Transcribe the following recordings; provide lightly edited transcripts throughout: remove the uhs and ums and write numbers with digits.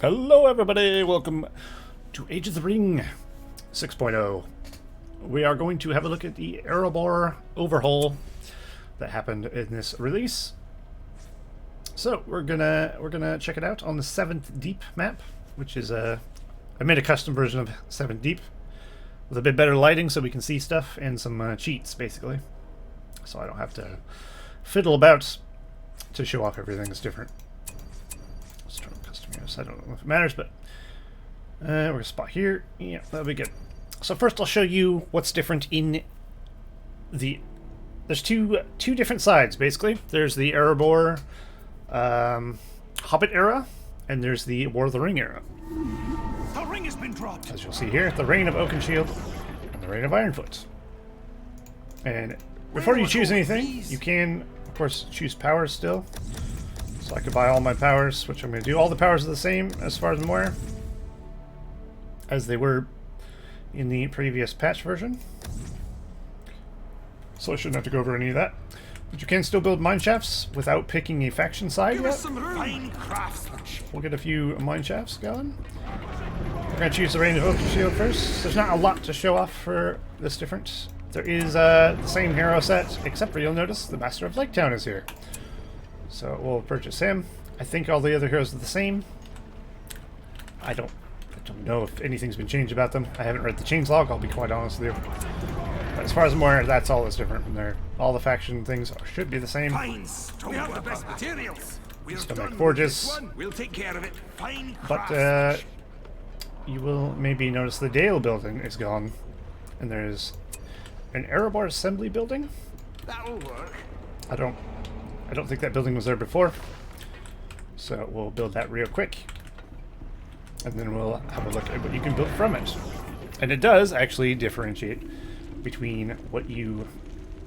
Hello everybody, welcome to Age of the Ring 6.0. We are going to have a look at the Erebor Overhaul that happened in this release. So we're gonna check it out on the 7th Deep map, which is I made a custom version of 7th Deep with a bit better lighting so we can see stuff and some cheats basically. So I don't have to fiddle about to show off everything that's different. I don't know if it matters, but we're gonna spot here. Yeah, that'll be good. So first I'll show you what's different in the... There's two different sides, basically. There's the Erebor Hobbit era, and there's the War of the Ring era. The ring has been dropped. As you'll see here, the Reign of Oakenshield and the Reign of Ironfoot. And before you choose anything, you can, of course, choose powers still. So I could buy all my powers, which I'm going to do. All the powers are the same, as far as I'm aware, as they were in the previous patch version. So I shouldn't have to go over any of that. But you can still build mine shafts without picking a faction side yet. We'll get a few mine shafts going. We're going to choose the Reign of Oakenshield first. There's not a lot to show off for this different. There is the same hero set, except for you'll notice the Master of Laketown is here. So we'll purchase him. I think all the other heroes are the same. I don't know if anything's been changed about them. I haven't read the changelog, I'll be quite honest with you. But as far as I'm aware, that's all that's different from there. All the faction things should be the same. We have the best materials. Still make forges. We'll take care of it. Fine But you will maybe notice the Dale building is gone. And there's an Erebor assembly building. That'll work. I don't think that building was there before, so we'll build that real quick, and then we'll have a look at what you can build from it. And it does actually differentiate between what you,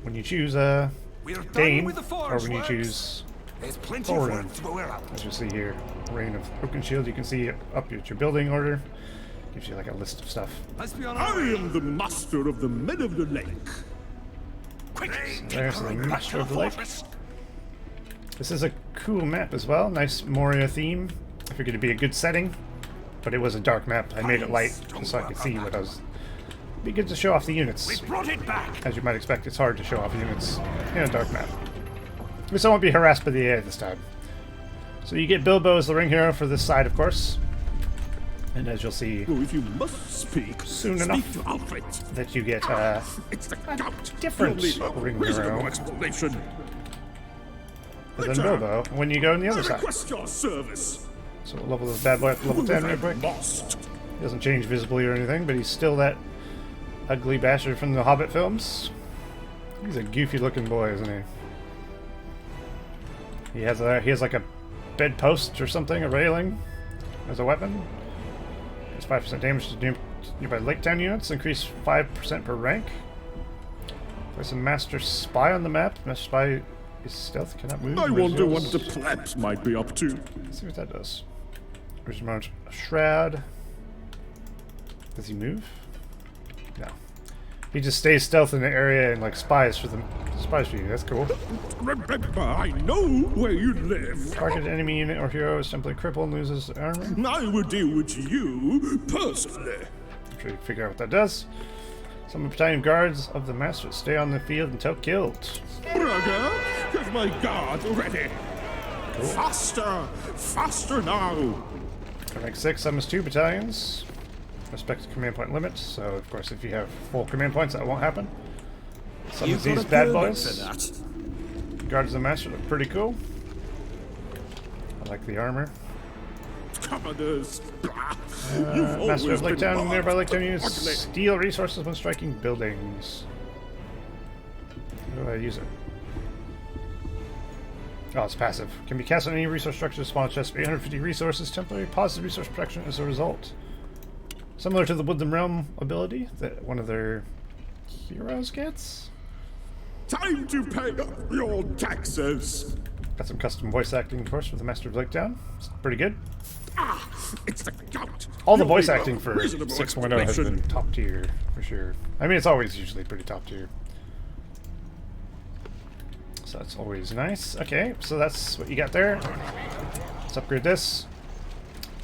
when you choose Dane, or when you choose Thorin. As you see here, Reign of Oakenshield, you can see up at your building order. Gives you like a list of stuff. I am the master of the men of the lake. So there's the master of the lake. This is a cool map as well, nice Moria theme. I figured it'd be a good setting, but it was a dark map. I made it light just so I could see what I was... It'd be good to show off the units. We brought it back. As you might expect, it's hard to show off units in a dark map. We still won't be harassed by the AI this time. So you get Bilbo as the ring hero for this side, of course. And as you'll see if you must speak, soon enough, that you get it's the gout. different ring hero Explanation. than Bilbo when you go on the other side. Your service. So we'll level this bad boy up to level 10 real quick. He doesn't change visibly or anything, but he's still that ugly bastard from the Hobbit films. He's a goofy looking boy, isn't he? He has like a bedpost or something, a railing, as a weapon. It's 5% damage to nearby Laketown units, increase 5% per rank. There's a Master Spy on the map. Master Spy is stealth, cannot move. I wonder what the plebs might be up to. Let's see what that does. There's a shroud. Does he move? No. He just stays stealth in the area and like spies for you. That's cool. Remember, I know where you live. Target enemy unit or hero is simply crippled and loses armor. I will deal with you personally. I'm sure you can figure out what that does. Some battalion guards of the master stay on the field until killed. Brother, get my guard ready. Cool. Faster now. Rank 6 summons 2 battalions. Respect the command point limit, so of course if you have full command points that won't happen. Summons these bad boys. Guards of the master look pretty cool. I like the armor. Commanders. Master of Laketown, nearby Laketown units steal resources when striking buildings. How do I use it? Oh, it's passive. Can be cast on any resource structure to spawn a chest for 850 resources. Temporary positive resource protection as a result. Similar to the Woodland Realm ability that one of their heroes gets. Time to pay your taxes. Got some custom voice acting, of course, for the Master of Laketown. It's pretty good. It's the gout. All the voice acting for 6.0 has been top tier, for sure. I mean, it's always usually pretty top tier. So that's always nice. Okay, so that's what you got there. Let's upgrade this.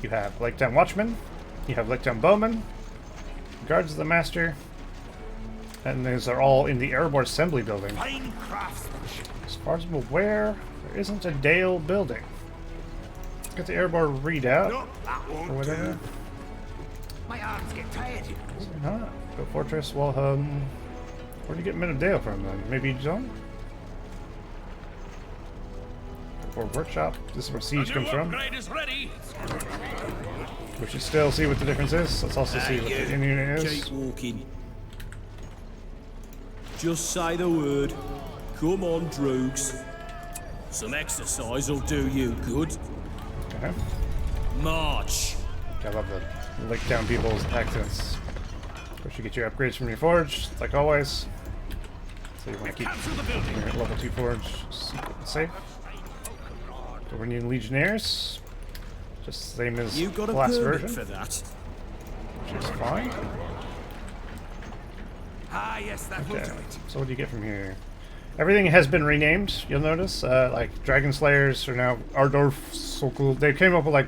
You have Lake Town Watchmen, you have Lake Town Bowmen, Guards of the Master, and these are all in the Erebor Assembly Building. Fine craftsmanship. As far as I'm aware, there isn't a Dale building. Get the Erebor readout, No, that won't or whatever. do. My arms get tired. Is it not? Go Fortress, Walham. Where do you get Men of Dale from then? Maybe you don't? Or Workshop. This is where Siege comes from. Is ready. We should still see what the difference is. Let's also see what the in unit is. Keep walking. Just say the word. Come on, Droogs. Some exercise will do you good. Okay. March. I love the Lake Town people's accents. Of course, you get your upgrades from your forge, like always. So you want to keep your level 2 forge secret and safe. Dwarven Legionnaires, just the same as You got the a last permit version, for that? which is fine. Ah, yes, that will Okay, do it. so what do you get from here? Everything has been renamed, you'll notice. Like, Dragon Slayers are now Ardorf Sokol. They came up with, like,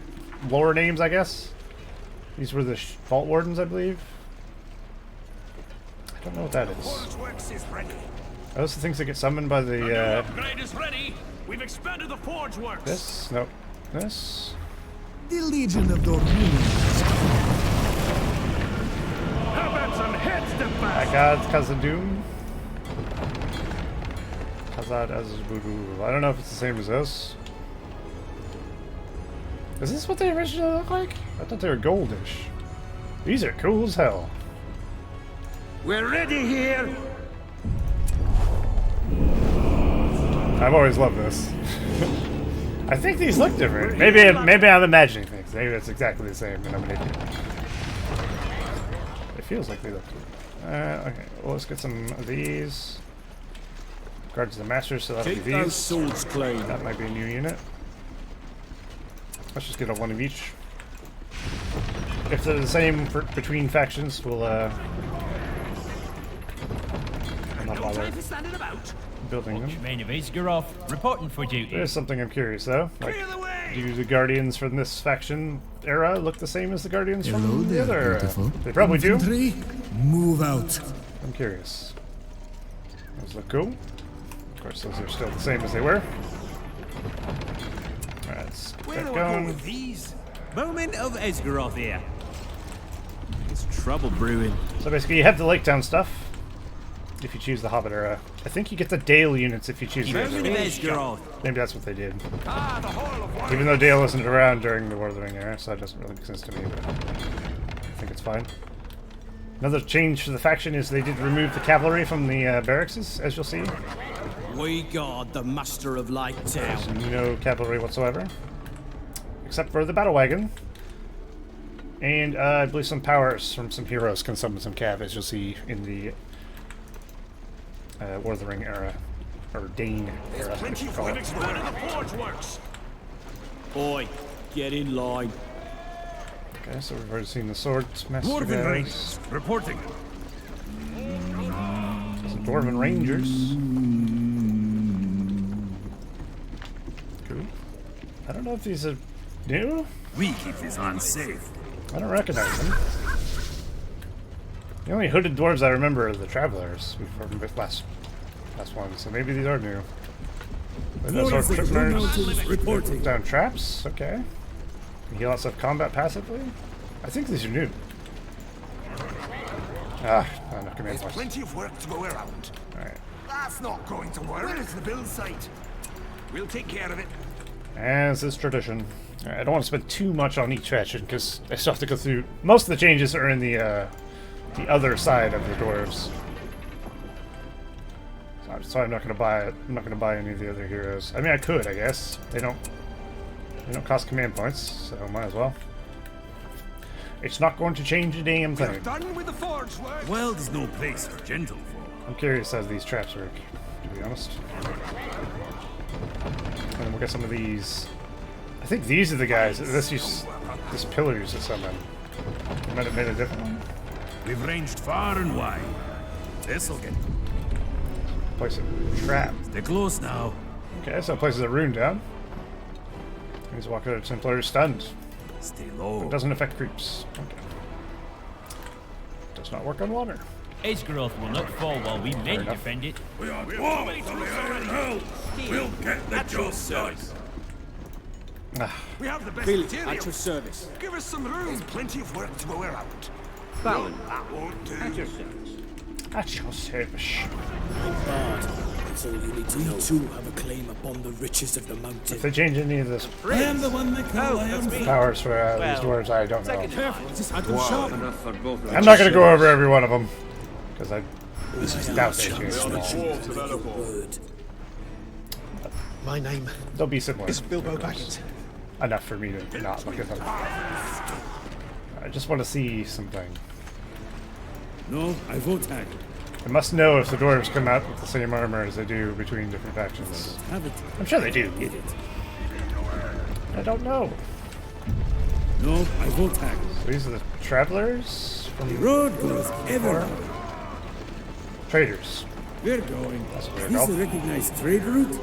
lower names, I guess. These were the Vault Wardens, I believe. I don't know what that is. Forge works is ready. Are those the things that get summoned by the, Upgrade is ready. We've expanded the forge works. this? Nope. This? The Legion of Thorns. How about some heads to bash? I got Khazad-dûm. Khazad Azbudu. I don't know if it's the same as this. Is this what they originally look like? I thought they were goldish. These are cool as hell. We're ready here. I've always loved this. I think these look different. Maybe I'm imagining things. Maybe it's exactly the same and I'm an idiot. It feels like they look okay, well, let's get some of these. Guards of the Masters, so that'll Keep be those these. swords clean. That might be a new unit. Let's just get a one of each. If they're the same between factions, we'll not No bother time for standing about. building them. Main of Isgaroth, reporting for duty. There's something I'm curious though. Like, Clear the way. do the Guardians from this faction era look the same as the Guardians Hello from the there, other era? beautiful. They probably do. Infantry, move out. I'm curious. Those look cool. Of course, those are still the same as they were. Alright, let's Where get do I go going. with these? Moment of Isgaroth here. There's trouble brewing. So basically, you have the Lake Town stuff. If you choose the Hobbit era, I think you get the Dale units if you choose those. Moment of Isgaroth. Maybe that's what they did. Ah, the Hall of Warriors. Even though Dale wasn't around during the War of the Ring era, so that doesn't really make sense to me, but I think it's fine. Another change to the faction is they did remove the cavalry from the barracks, as you'll see. We guard the master of Lake There's Town. no cavalry whatsoever. Except for the battle wagon. And I believe some powers from some heroes can summon some cav, as you'll see in the War of the Ring era. Or Dane era, if Plenty you of call wood it. expanded the forge works. Boy, get in line. Okay, so we've already seen the swords master Dwarven guys. Rangers reporting. Some Dwarven Rangers. Cool. I don't know if these are new. We keep this unsafe. I don't recognize them. The only hooded dwarves I remember are the Travelers from the last one, so maybe these are new. Those are Dwarves of trippers. reporting. Down traps, okay. Can heal lots of combat passively. I think these are new. Ah, not enough command There's points. plenty of work to go around. Alright. That's not going to work. Where is the build site? We'll take care of it. As is tradition. Alright, I don't want to spend too much on each faction because I still have to go through. Most of the changes are in the other side of the dwarves. So I'm not gonna buy it. I'm not gonna buy any of the other heroes. I mean, I could, I guess. They don't cost command points, so might as well. It's not going to change a damn We're thing. done with the forge work. Well, there's no place for gentlefolk. I'm curious how these traps work, to be honest. And then we'll get some of these. I think these are the guys. This pillar used to summon. I might have made a different one. We've ranged far and wide. This'll get. Place a trap. Stay close now. Okay, so it places a rune down. He's walking out of Templar stunned. Stay low. It doesn't affect creeps. Okay. Does not work on water. Edge growth will not fall while we men enough. defend it. We are dwarves of Overhaul. We'll get the job done. We have the best Billy, materials. at your service. Give us some room. There's plenty of work to go around. Balin, That won't do. at your service. At your service. Bard, that's all you need to know. We too have a claim upon the riches of the mountain. If they change any of this I am the one they call Iron Fist. powers for these dwarves, I don't know. Careful, just had them sharp. Enough for both of I'm not going to go over every one of them. Because I doubt they change them all. Dwarves of Erebor. Word. My name They'll be similar. is Bilbo Baggins. Enough for me to not look at them. I just want to see something. No, I vote hag. I must know if the dwarves come out with the same armor as they do between different factions. Have it. I'm sure they do. Get it. I don't know. No, I vote hag. So these are the travelers from Road goes ever. traders. We're going. That's where This is a they're recognized trade route.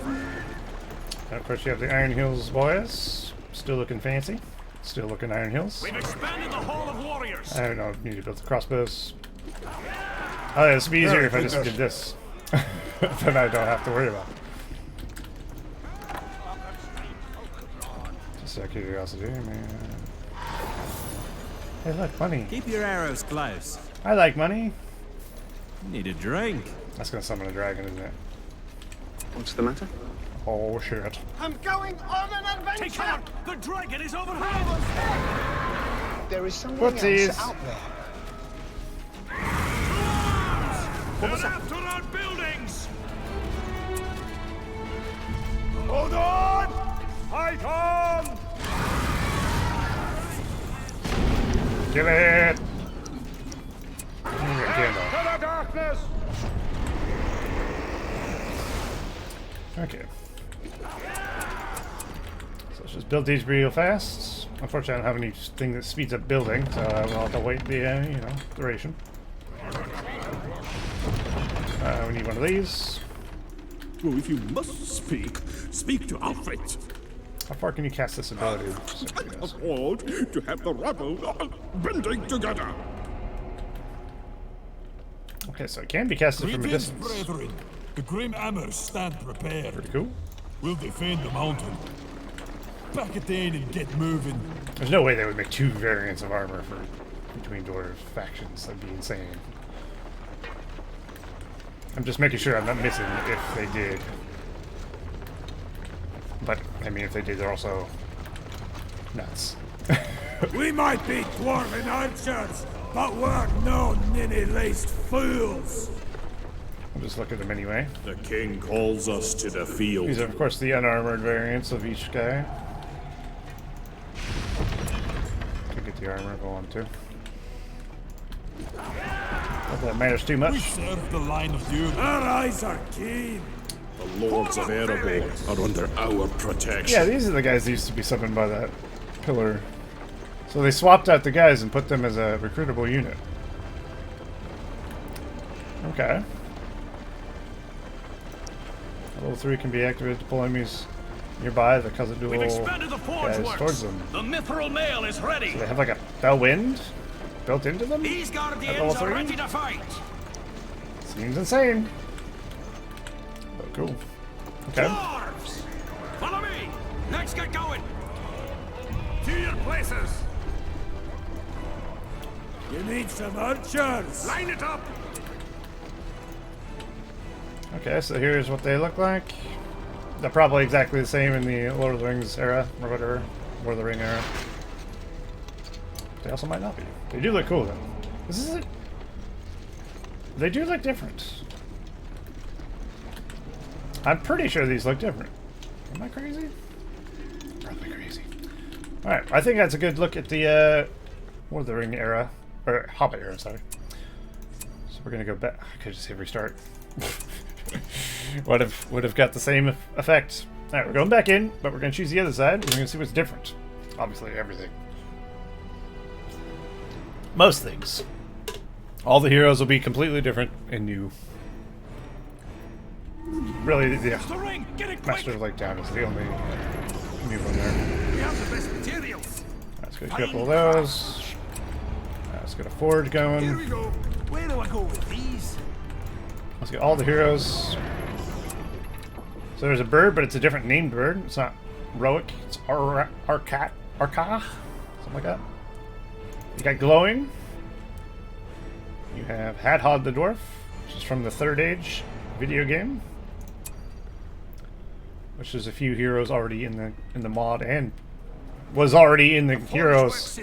And of course you have the Iron Hills boys. Still looking fancy. Still looking Iron Hills. We've expanded the Hall of Warriors. I don't know, need to build the crossbows. Oh, this would be easier if I just did this. Then I don't have to worry about it. Just out of curiosity, man. Hey, look, money. Keep your arrows close. I like money. Need a drink. That's gonna summon a dragon, isn't it? What's the matter? Oh, shit. I'm going on an adventure. Take cover. The dragon is overhaul. There is something Whoopsies. else out there. They're after our buildings. Hold on. Fight on. Give it! Gandalf. To the darkness. Okay. So let's just build these real fast. Unfortunately, I don't have anything that speeds up building, so I will have to wait the, duration. We need one of these. Oh, if you must speak, speak to Alfred. How far can you cast this ability? I afford to have the rabble bending together. Okay, so it can be casted from a distance. Brethren, the grim hammers stand prepared. Pretty cool. We'll defend the mountain. Pack it in and get moving. There's no way they would make two variants of armor for between dwarf factions. That'd be insane. I'm just making sure I'm not missing if they did. But, I mean, if they did, they're also nuts. We might be dwarven archers, but we're no ninny-laced fools. I'll just look at them anyway. The king calls us to the field. These are, of course, the unarmored variants of each guy. Could get the armor if I want to. Not that matters too We much. serve the line of duty. Our eyes are keen. The lords of Erebor are under our protection. Yeah, these are the guys that used to be summoned by that pillar. So they swapped out the guys and put them as a recruitable unit. Okay. Level 3 can be activated to pull enemies nearby that cause a duel We've expanded the forge guys towards works. them. The mithril mail is ready. So they have like a bell wind built into them? These At level guardians are 3? ready to fight. Seems insane. Oh, cool. Okay. Dwarves, follow me. Let's get going. To your places. You need some archers. Line it up. Okay, so here's what they look like. They're probably exactly the same in the Lord of the Rings era, or whatever. Lord of the Ring era. They also might not be. They do look cool, though. This is it. They do look different. I'm pretty sure these look different. Am I crazy? Probably crazy. Alright, I think that's a good look at the Lord of the Ring era. Or Hobbit era, sorry. So we're gonna go back. I could just hit restart. would have got the same effect. Alright, we're going back in, but we're gonna choose the other side. We're gonna see what's different. Obviously, everything. Most things. All the heroes will be completely different and new. Really, The ring. Get it quick. Master of Lake Town is the only new one there. We have the best materials. That's Get a couple of those. Let's get a forge Here going. we go. Where do I go with these? Let's get all the heroes. So there's a bird, but it's a different named bird. It's not Roic, it's Arca, something like that. You got Glowing. You have Hadhod the Dwarf, which is from the Third Age video game. Which is a few heroes already in the mod and was already in the heroes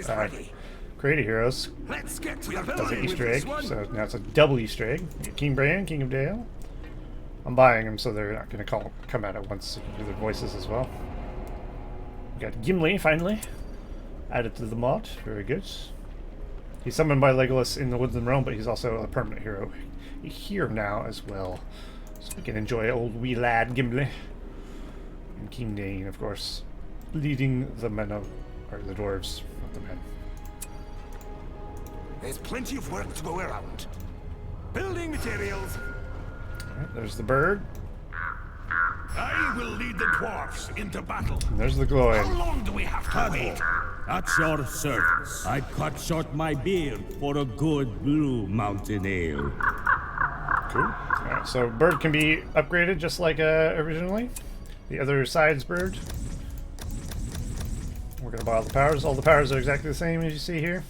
created heroes. Let's get to the That's an building with Easter this egg, one. so now it's a double Easter egg. You get King Bran, King of Dale. I'm buying them so they're not going to come out at once, so you can do their voices as well. We got Gimli finally added to the mod. Very good. He's summoned by Legolas in the Woodland Realm, but he's also a permanent hero here now as well. So we can enjoy old wee lad Gimli. And King Dane, of course, leading the men of, or the dwarves, not the men. There's plenty of work to go around. Building materials. Alright, there's the bird. I will lead the dwarfs into battle. And there's the glowing. How long do we have to wait? At your service. I'd cut short my beard for a good blue mountain ale. Cool. Alright, so bird can be upgraded just like originally. The other side's bird. We're going to buy all the powers. All the powers are exactly the same as you see here.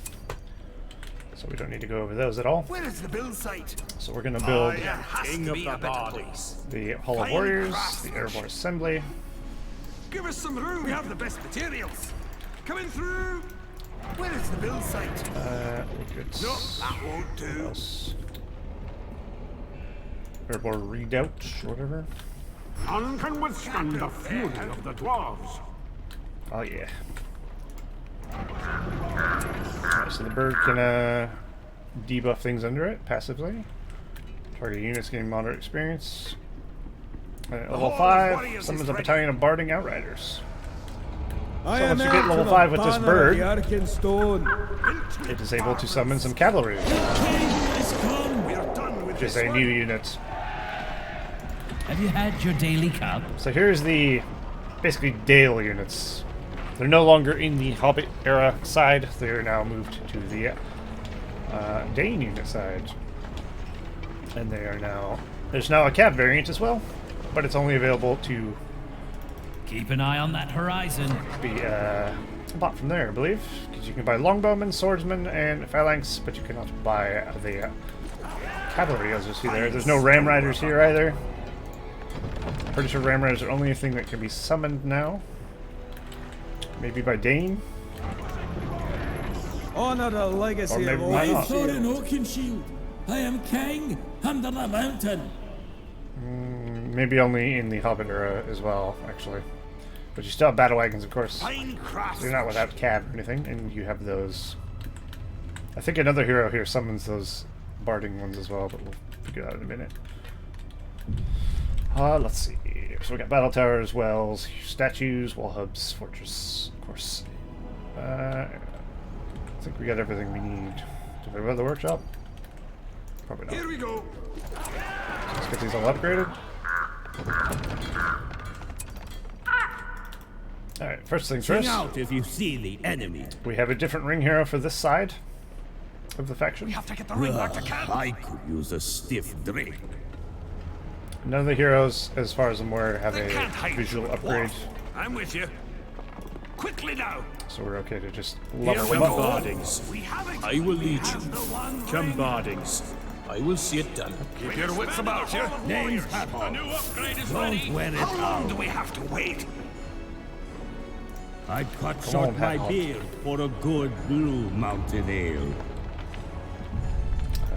So we don't need to go over those at all. Where is the build site? So we're going to build There has to be a better place. the Hall of Warriors, the Erebor Assembly. Give us some room. We have the best materials. Coming through. Where is the build site? Good. No, that won't What do. else? Erebor Redoubt, or whatever. None can withstand the fury of the dwarves. Oh yeah. Alright, so the bird can debuff things under it passively. Target units gain moderate experience. Level 5 summons a battalion of barding outriders. So once you get level 5 with this bird, it is able to summon some cavalry, which is a new unit. Have you had your daily cup? So here's the basically Dale units. They're no longer in the Hobbit era side. They are now moved to the Dane unit side, and they are now. There's now a Cav variant as well, but it's only available to Keep an eye on that horizon. be bought from there, I believe, because you can buy longbowmen, swordsmen, and phalanx, but you cannot buy the cavalry. As you see there, there's no ram riders here either. Pretty sure ram riders are only a thing that can be summoned now. Maybe by Dane. Honor the legacy Or maybe of why old not? Thorin Oakenshield. I am king under the mountain. Maybe only in the Hobbit era as well, actually. But you still have battle wagons, of course. Fine crafts. You're not without cav or anything, and you have those. I think another hero here summons those barding ones as well, but we'll figure that out in a minute. Let's see. So we got battle towers, wells, statues, wall hubs, fortress, of course. I think we got everything we need. Do we have the workshop? Probably not. Here we go. Let's get these all upgraded. Alright, first things Sing first. out if you see the enemy. We have a different ring hero for this side of the faction. We have to get the ring back to camp. I could use a stiff drink. None of the heroes, as far as I'm aware, have They can't a hide visual from a upgrade, dwarf. I'm with you. Quickly now. so we're okay to just Here level we them go. up. Bardings. We have it. I will We lead have you. the one Come, ring. Bardings. I will see it done. Keep your wits about you. Name's Hadhod. A new upgrade is Don't ready. wear it How long out. do we have to wait? I'd cut Come short on, my Hadhod. beard for a good blue mountain ale.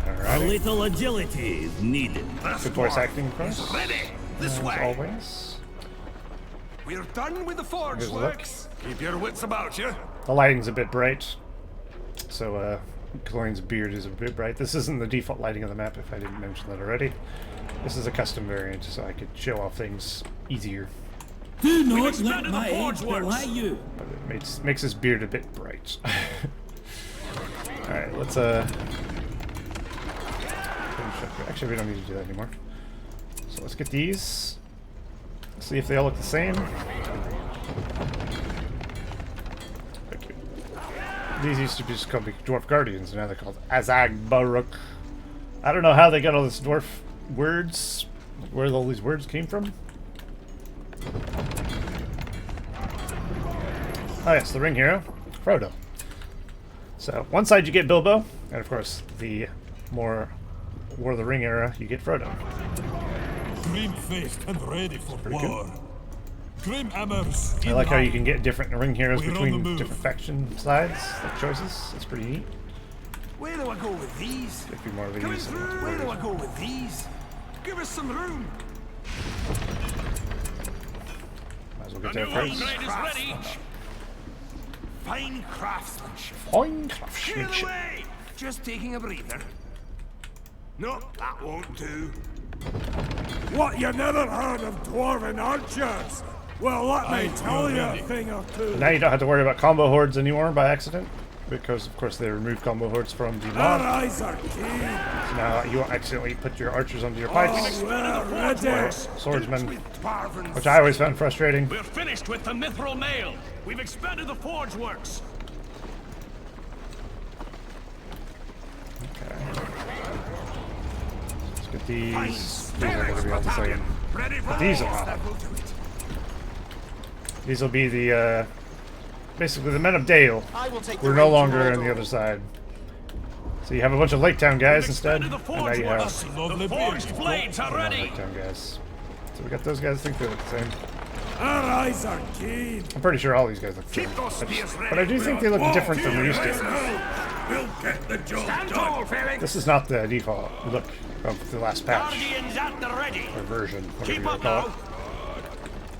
A Alrighty. little agility is needed. This Good voice dwarf acting, of course. is ready. This As way. always. We're done with the forge Here's a look. works. Keep your wits about you. The lighting's a bit bright, so Glorian's beard is a bit bright. This isn't the default lighting of the map, if I didn't mention that already. This is a custom variant, so I could show off things easier. Do not expanded let my the forge age works. belie you. But it makes his beard a bit bright. Alright, let's actually, we don't need to do that anymore. So let's get these. See if they all look the same. Thank you. These used to be just called the Dwarf Guardians, now they're called Azag Baruk. I don't know how they got all these dwarf words, where all these words came from. Oh yes, the ring hero, Frodo. So, one side you get Bilbo, and of course, the more War of the Ring era, you get Frodo. Grim-faced and ready for Pretty war. good. Grim hammers. I like how you can get different ring heroes We're on between the move. different faction sides, like choices. It's pretty neat. Where do I go with these? Get a few more of Coming these. through. Where do I go with these? Give us some room. Might as well get that first. Fine craftsmanship. Fine Clear the craftsmanship. way. Just taking a breather. No, that won't do. What, you never heard of Dwarven Archers? Well, let me tell you a thing or two. Now you don't have to worry about combo hordes anymore by accident, because of course they removed combo hordes from the Our mod. eyes are keen. So now you won't accidentally put your archers onto your pikes. Oh, we're ready. Or swordsmen, Dwarven. which I always found frustrating. We're finished with the mithril mail. We've expanded the forge works. Okay. Let's get these. These are going to be on the same. Ready for But these all. are That will do it. These will be the basically the men of Dale. We're no longer on the other side. So you have a bunch of Lake Town guys instead, and now you have The forged blades are ready. Lake Town guys. So we got those guys. I think they look the same. Our eyes are keen. I'm pretty sure all these guys look the same. Keep those spears ready. But I do think they look different than we used to. We'll get the job Stand done. tall, Felix. This is not the default look of the last patch Guardians at the ready. or version, whatever Keep you up call it. now.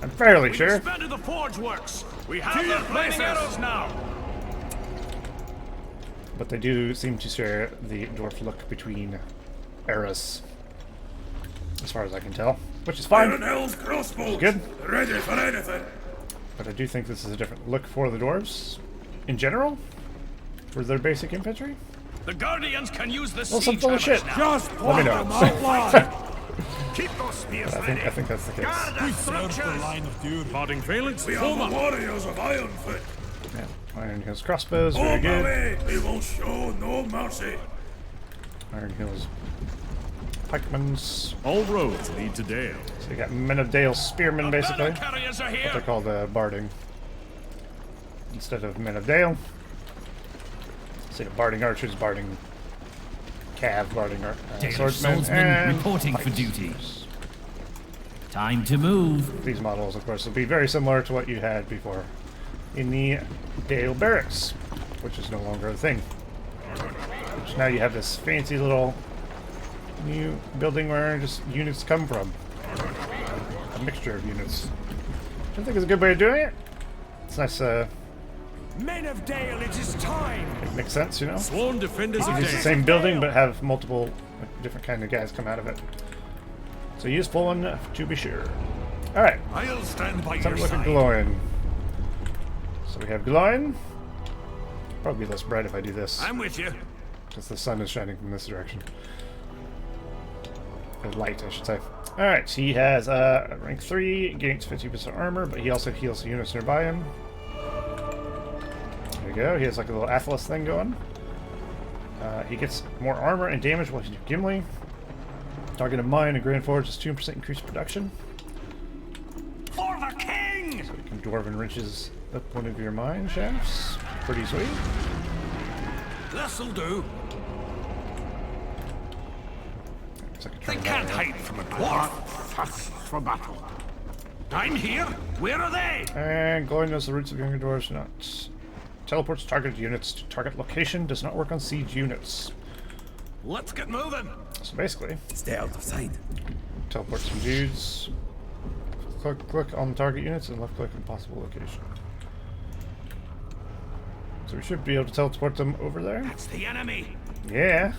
I'm fairly We've sure. expanded the forge works. We have To your the flaming places. arrows now. But they do seem to share the dwarf look between eras, as far as I can tell, which is fine. Hell's crossbows. Good. Ready for anything. But I do think this is a different look for the dwarves in general, for their basic infantry. The Guardians can use the Well, some siege full of hammers shit. now. Just Let me plot know. them outline. Keep those spears I ready. think that's the case. Guard the structures. line of duty. Parting phalanx, We are form the up. warriors of Ironfoot. Yeah. Iron Hills crossbows, very On my good. way. We will show no mercy. Iron Hills pikemen's. All roads lead to Dale. So you got Men of Dale Spearmen, basically. Banner carriers are They're here. called Barding instead of Men of Dale. So you got Barding archers, Barding cav, Barding Dale swordsmen, swordsman and reporting for pikes. duty. Time to move. These models, of course, will be very similar to what you had before in the Dale Barracks, which is no longer a thing. Which now you have this fancy little new building where just units come from. A mixture of units. Which I think is a good way of doing it. It's nice, Men of Dale, it is time. it makes sense, you know? Sworn defenders of Use the Dale. same building but have multiple different kind of guys come out of it. So useful one to be sure. Alright, I'll stand by let's your have a look at side. Gloin. So we have Gloin. Probably less bright if I do this, I'm with you. because the sun is shining from this direction. Or light, I should say. Alright, so he has rank 3, gains 50% armor, but he also heals the units nearby him. There you go, he has like a little Atlas thing going. He gets more armor and damage while he's Gimli. Target of mine and Grand Forge is 2% increased production. For the king! So you can Dwarven Wrenches up one of your mine shafts. Pretty sweet. This'll do. Looks like a They train can't line. hide from a dwarf. For battle. I'm here. Where are they? And Gloin knows the roots of younger dwarves do not. Teleports targeted units to target location, does not work on siege units. Let's get moving. So basically, Stay out of sight. teleport some dudes. Click on target units and left click on possible location. So we should be able to teleport them over there. That's the enemy. Yeah.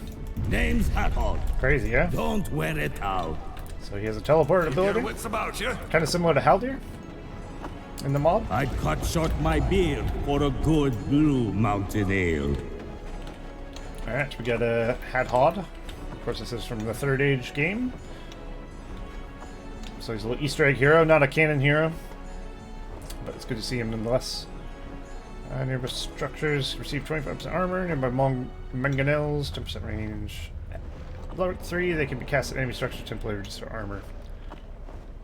Name's Hathor. Crazy, yeah? Don't wear it out. So he has a teleport Your ability. wits about you. Kind of similar to Haldir in the mod. I'd cut short my beard for a good blue mountain ale. Alright, we got a Hadhod. Of course, this is from the Third Age game. So he's a little Easter egg hero, not a canon hero. But it's good to see him nonetheless. Nearby structures receive 25% armor. Nearby mangonels, 10% range. Level 3, they can be cast at enemy structure temporarily reduced their armor.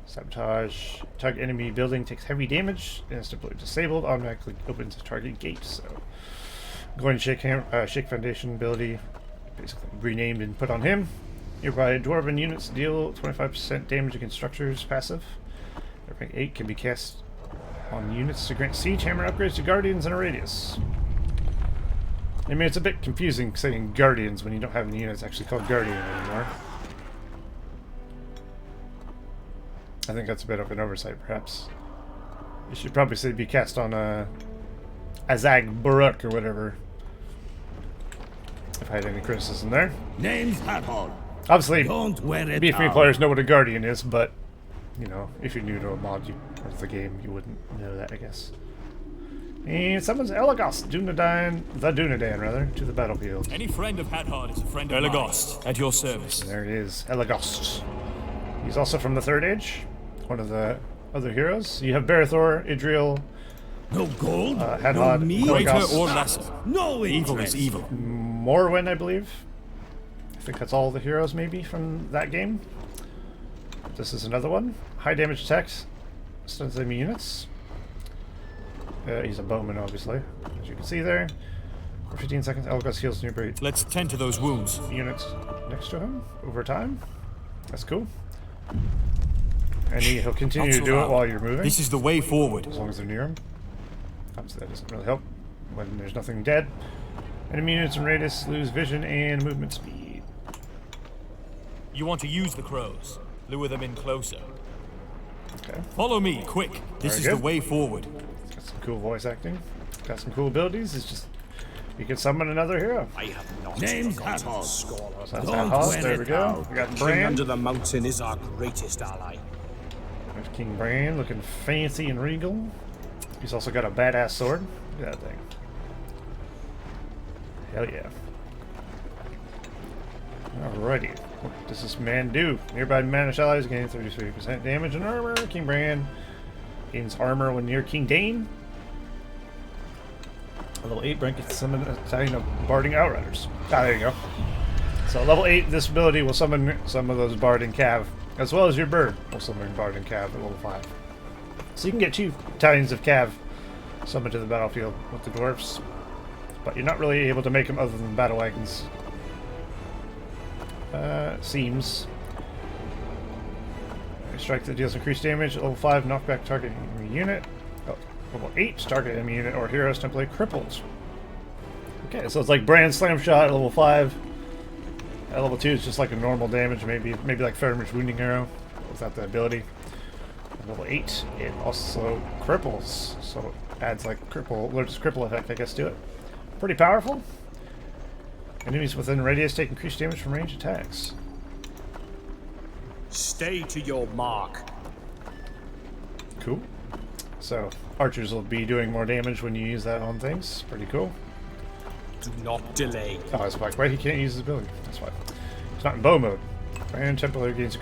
Sabotage. Target enemy building takes heavy damage and is temporarily disabled. Automatically opens the target gate. So, go and shake foundation ability, basically renamed and put on him. Nearby dwarven units deal 25% damage against structures. Passive. Rank 8 can be cast on units to grant siege hammer upgrades to guardians in a radius. I mean, it's a bit confusing saying guardians when you don't have any units actually called guardian anymore. I think that's a bit of an oversight, perhaps. You should probably say be cast on Azag Baruk or whatever. If I had any criticism there. Name's Hathor. Obviously, Don't wear it BF3 out. players know what a guardian is, but you know, if you're new to a mod of the game, you wouldn't know that, I guess. And summons Elagos, Dunedain rather, to the battlefield. Any friend of Hathor is a friend of Elagos, at your service. There it is, Elagos. He's also from the Third Age, one of the other heroes. You have Barathor, Idril, No gold, no Hadhod, meat, Greater Elagos, or lesser. no Evil interest. is evil. Morwen, I believe. I think that's all the heroes, maybe, from that game. This is another one. High damage attacks, stuns enemy units. He's a bowman, obviously, as you can see there. For 15 seconds, Elagos heals nearby Let's tend to those wounds. units next to him over time. That's cool. And he'll continue Not to so do it loud. while you're moving, This is the way forward. as long as they're near him. Obviously, that doesn't really help when there's nothing dead. Enemy units in radius lose vision and movement speed. You want to use the crows. Lure them in closer. Okay. Follow me, quick. This Very is good. the way forward. Got some cool voice acting. Got some cool abilities. It's just you can summon another hero. Name's Hathor. So that's Don't Hadhod. wear There it we go. out. We got King Bran. under the mountain is our greatest ally. There's King Bran, looking fancy and regal. He's also got a badass sword. Look at that thing. Hell yeah. Alrighty. What does this man do? Nearby Manish allies gain 33% damage and armor. King Bran gains armor when near King Dane. Level 8 Bran gets summon a battalion of Barding Outriders. Ah, there you go. So level 8, this ability will summon some of those Bard and Cav, as well as your bird will summon Bard and Cav at level 5. So you can get 2 battalions of Cav summoned to the battlefield with the dwarfs, but you're not really able to make them other than battle wagons. Seems. A strike that deals increased damage at level 5, knockback target enemy unit. Oh, level 8, target enemy unit or heroes template crippled. Okay, so it's like Brand Slam Shot at level 5. At level 2 it's just like a normal damage, maybe like Farmer's Wounding Arrow without the ability. At level 8, it also cripples, so it adds like alerts cripple effect, I guess, to it. Pretty powerful. Enemies within radius take increased damage from range attacks. Stay to your mark. Cool. So, archers will be doing more damage when you use that on things. Pretty cool. Do not delay. Oh, that's why. Right, he can't use his ability. That's why. It's not in bow mode. And temporarily gains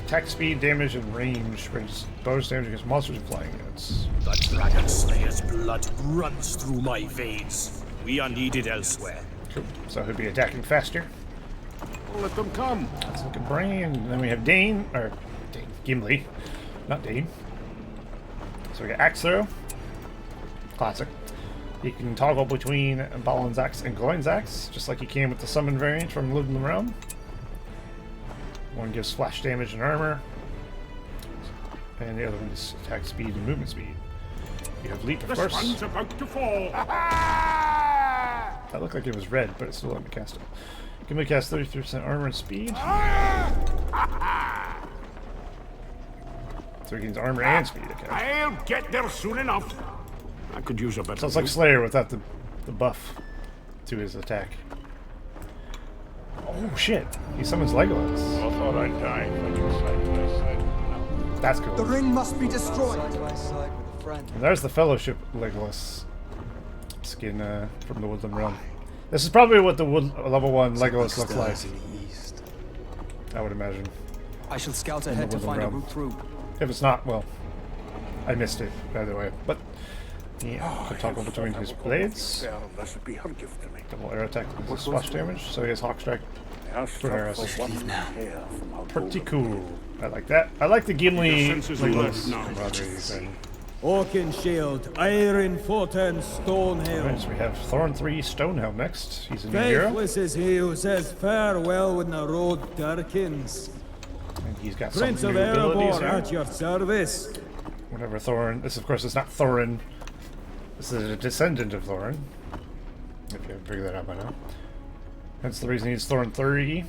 attack speed, damage, and range. Ranges bonus damage against monsters and flying units. The Dragon Slayer's blood runs through my veins. We are needed elsewhere. Cool. So he'll be attacking faster. Let them come. Let's look at Bran. And then we have Dane, or Dane, Gimli, not Dane. So we got Axe Throw. Classic. You can toggle between Balin's Axe and Gloin's Axe, just like you can with the summon variant from Living the Realm. One gives flash damage and armor, and the other one is attack speed and movement speed. You have Leap, of The course. sun's about to fall. That looked like it was red, but it still let me cast it. Gimli cast 33% armor and speed. So he gains armor and speed, okay. I'll get there soon enough. I could use a better. So it's like Slayer without the buff to his attack. Oh shit! He summons Legolas. I thought I'd die. That's cool. The ring must be destroyed. And there's the Fellowship Legolas skin from the Woodland Realm. This is probably what the level 1 Legolas looks like. I would imagine. I shall scout ahead to Woodland find a Realm. route through. If it's not, well, I missed it, by the way. But Yeah, can toggle between his blades. This would be her gift to me. Double arrow attack with splash damage, so he has Hawk Strike. For arrows. now. Pretty cool. I like that. I like the Gimli senses are legless now. camaraderie thing. Oakenshield, Iron Foten, Stonehill. Right, so we have Thorn 3 Stonehelm next. He's a new hero. Faithless is he who says farewell when the road darkens. And he's got some Prince of new abilities Erebor here. at your service. Whatever Thorin. This, of course, is not Thorin. This is a descendant of Thorin. If you haven't figured that out by now. That's the reason he's Thorn 3.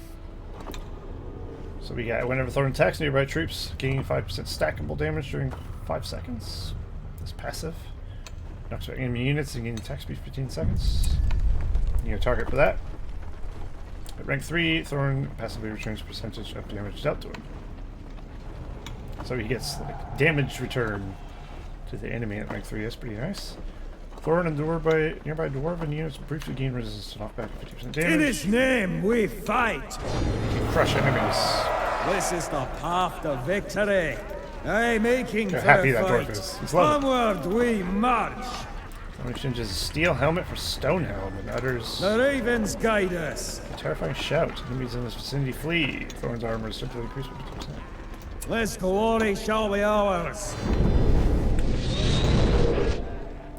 So we got whenever Thorin attacks nearby troops, gaining 5% stackable damage during 5 seconds. That's passive. Knocks out enemy units and gaining attack speed 15 seconds. You get a target for that. At rank 3, Thorin passively returns percentage of damage dealt to him. So he gets like damage return to the enemy at rank 3. That's pretty nice. Thorin and nearby dwarven units briefly gain resistance to knockback 50% damage. In his name we fight. Crush enemies. This is the path to victory. Aye, making Look fair how happy that dwarf fight. is. He's loving it. Onward we march. He exchanges steel helmet for stone helm and utters The ravens guide us. a terrifying shout. Enemies in this vicinity flee. Thorin's armor is simply increased by 50%. This glory shall be ours.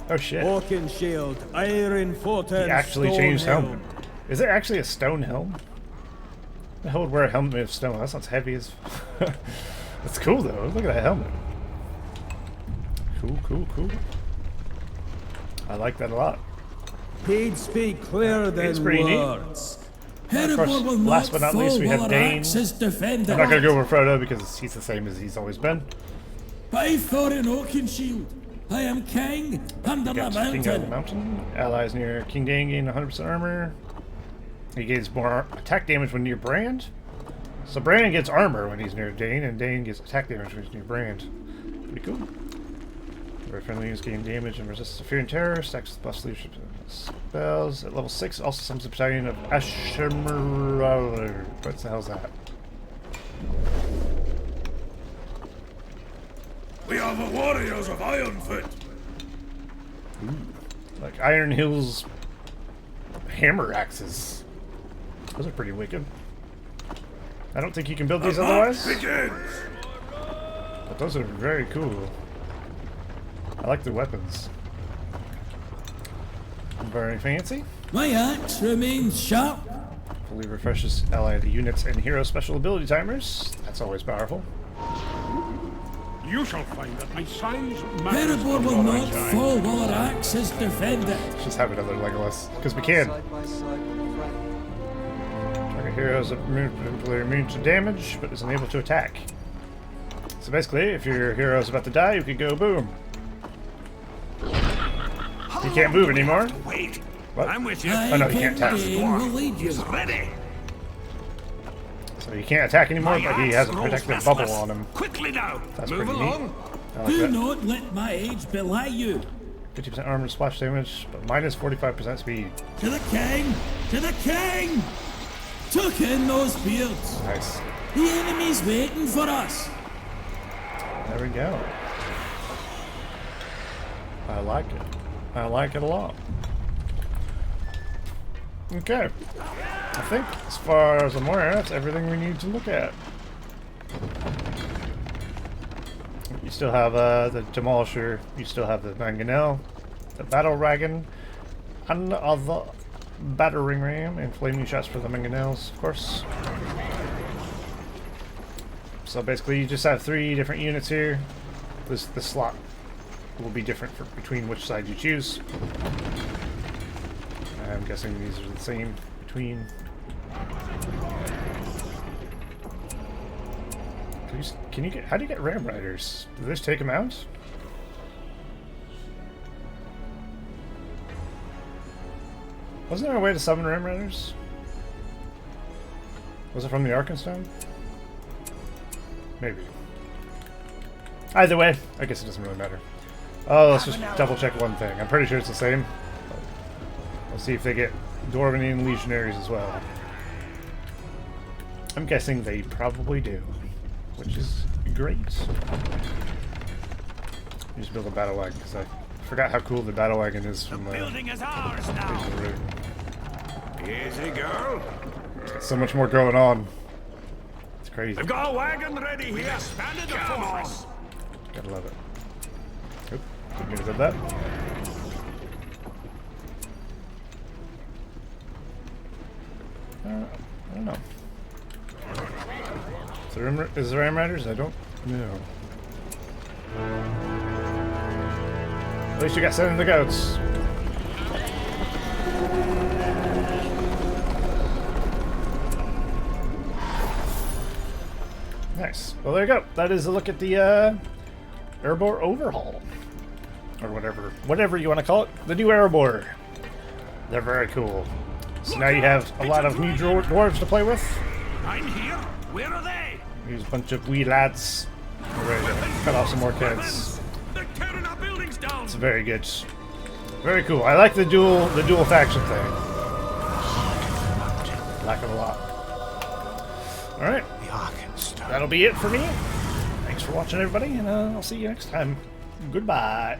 Oh shit. Oakenshield, Iron Foten, He actually changed Stonehill. helmet. Is there actually a stone helm? The hell would wear a helmet made of stone? That sounds heavy as. That's cool though. Look at that helmet. Cool, cool, cool. I like that a lot. He'd speak clearer It's than pretty neat. words. And of course, last but not least, we have Dane. I'm not gonna go over Frodo because he's the same as he's always been. By Thorin Oakenshield, I am king under the King of the mountain. mountain. Allies near King Dane gain 100% armor. He gains more attack damage when near Brand. So Brand gets armor when he's near Dane, and Dane gets attack damage when he's near Brand. Pretty cool. Very friendly units gain damage and resistance to fear and terror. Stacks with plus leadership spells. At level 6, also summons a battalion of Ashimuraller. What the hell's that? We are the warriors of Ironfoot. Like Iron Hill's hammer axes. Those are pretty wicked. I don't think you can build these otherwise. But those are very cool. I like the weapons. Very fancy. My axe remains sharp. Fully refreshes allied units and hero special ability timers. That's always powerful. You shall find that my size matters. Erebor will not fall while our axe is defended. Let's just have another Legolas, because we can. Target heroes are immune to damage, but is unable to attack. So basically, if your hero is about to die, you could go boom. He can't move anymore. Wait. What? I'm with you. Oh no, he can't attack. Dane will lead you. Ready. So he can't attack anymore, but he has a protective bubble on him. Quickly now. That's Move pretty along. neat. I like Do that. not let my age belie you. 50% armor splash damage, but minus 45% speed. To the king! To the king! Tuck in those beards. Nice. The enemy's waiting for us. There we go. I like it. I like it a lot. Okay. I think as far as I'm aware, that's everything we need to look at. You still have the Demolisher, you still have the Mangonel, the Battle Dragon, and the other Battering Ram, and flaming shots for the Mangonels, of course. So basically you just have 3 different units here. The slot will be different between which side you choose. I'm guessing these are the same between. Can you get? How do you get Ram Riders? Do they just take them out? Wasn't there a way to summon Ram Riders? Was it from the Arkenstone? Maybe. Either way, I guess it doesn't really matter. Oh, let's just double check one thing. I'm pretty sure it's the same. But we'll see if they get Dwarven Legionaries as well. I'm guessing they probably do, which is great. You just build a battle wagon because I Forgot how cool the battle wagon is from Building is ours now. Easy, girl. got so much more going on. It's crazy. We've got a wagon ready here. Expanded the fortress. Gotta love it. Oop, didn't mean to do that. I don't know. Is there Ram Riders? I don't know. At least you got 7 of the goats. Nice. Well, there you go. That is a look at the Erebor Overhaul. Or whatever you want to call it. The new Erebor. They're very cool. So now you have a lot of new dwarves to play with. I'm here. Where are they? Here's a bunch of wee lads. We're ready to cut off some more kids. They're tearing our buildings down. It's very good. Very cool. I like the dual faction thing. Like it a lot. Alright. That'll be it for me. Thanks for watching, everybody, and I'll see you next time. Goodbye.